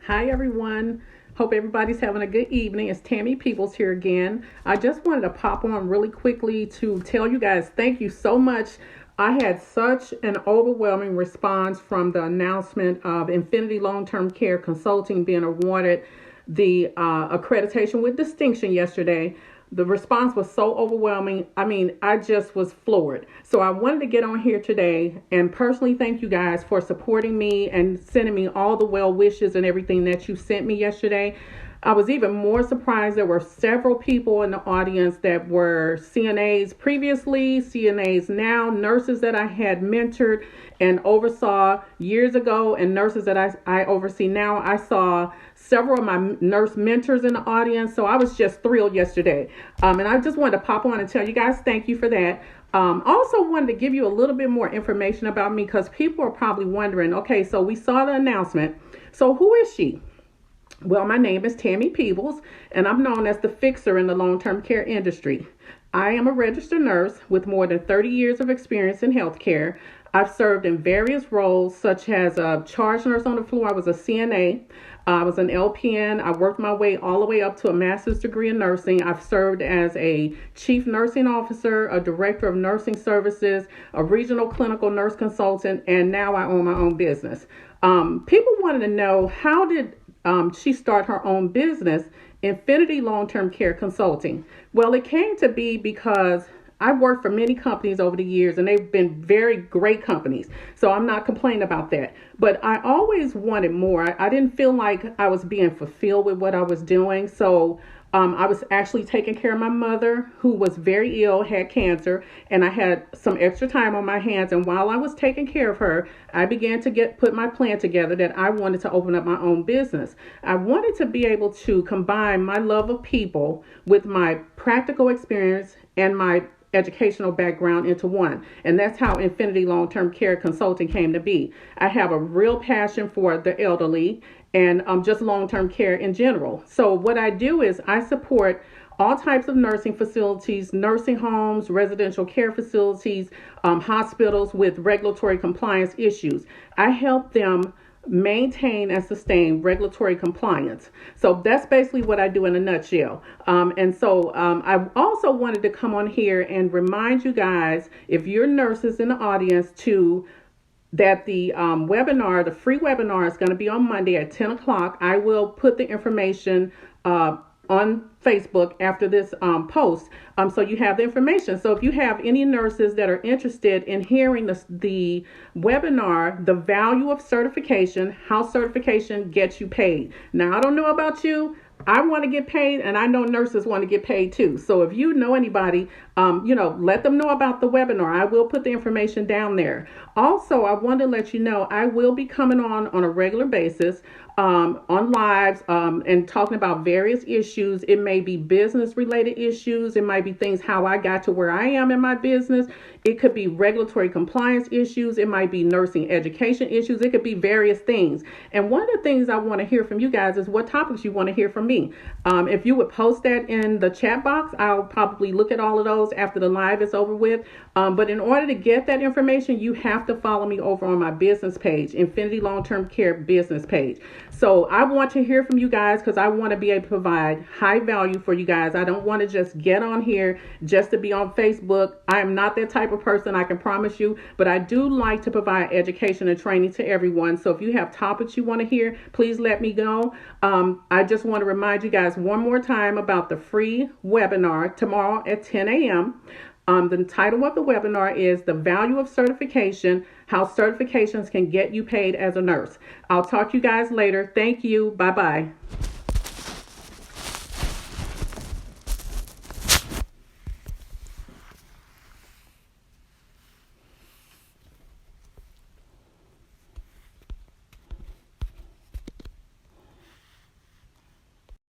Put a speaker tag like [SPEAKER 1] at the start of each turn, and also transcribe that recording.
[SPEAKER 1] Hi, everyone. Hope everybody's having a good evening. It's Tammy Peoples here again. I just wanted to pop on really quickly to tell you guys thank you so much. I had such an overwhelming response from the announcement of Infinity Long Term Care Consulting being awarded the accreditation with distinction yesterday. The response was so overwhelming. I mean, I just was floored. So I wanted to get on here today and personally thank you guys for supporting me and sending me all the well wishes and everything that you sent me yesterday. I was even more surprised. There were several people in the audience that were CNAs previously, CNAs now, nurses that I had mentored and oversaw years ago, and nurses that I oversee now. I saw several of my nurse mentors in the audience, so I was just thrilled yesterday. And I just wanted to pop on and tell you guys thank you for that. Also wanted to give you a little bit more information about me because people are probably wondering, okay, so we saw the announcement. So who is she? Well, my name is Tammy Peebles, and I'm known as the fixer in the long-term care industry. I am a registered nurse with more than 30 years of experience in healthcare. I've served in various roles, such as a charge nurse on the floor. I was a CNA. I was an LPN. I worked my way all the way up to a master's degree in nursing. I've served as a chief nursing officer, a director of nursing services, a regional clinical nurse consultant, and now I own my own business. People wanted to know, how did she started her own business, Infinity Long-Term Care Consulting? Well, it came to be because I've worked for many companies over the years and they've been very great companies. So I'm not complaining about that. But I always wanted more. I didn't feel like I was being fulfilled with what I was doing. So I was actually taking care of my mother, who was very ill, had cancer, and I had some extra time on my hands. And while I was taking care of her, I began to put my plan together that I wanted to open up my own business. I wanted to be able to combine my love of people with my practical experience and my educational background into one. And that's how Infinity Long-Term Care Consulting came to be. I have a real passion for the elderly and just long-term care in general. So what I do is I support all types of nursing facilities, nursing homes, residential care facilities, hospitals with regulatory compliance issues. I help them maintain and sustain regulatory compliance. So that's basically what I do in a nutshell. I also wanted to come on here and remind you guys, if you're nurses in the audience, to that the webinar, the free webinar, is going to be on Monday at 10 o'clock. I will put the information on Facebook after this post, so you have the information. So if you have any nurses that are interested in hearing the webinar, the value of certification, how certification gets you paid. Now, I don't know about you. I want to get paid, and I know nurses want to get paid too. So if you know anybody, let them know about the webinar. I will put the information down there. Also, I want to let you know I will be coming on a regular basis on lives and talking about various issues. It may be business related issues. It might be things how I got to where I am in my business. It could be regulatory compliance issues. It might be nursing education issues. It could be various things. And one of the things I want to hear from you guys is what topics you want to hear from me. If you would post that in the chat box, I'll probably look at all of those after the live is over with. But in order to get that information, you have to follow me over on my business page, Infinity Long-Term Care business page. So I want to hear from you guys because I want to be able to provide high value for you guys. I don't want to just get on here just to be on Facebook. I am not that type of person, I can promise you, but I do like to provide education and training to everyone. So if you have topics you want to hear, please let me know. I just want to remind you guys one more time about the free webinar tomorrow at 10 a.m. The title of the webinar is The Value of Certification, How Certifications Can Get You Paid as a Nurse. I'll talk to you guys later. Thank you. Bye-bye.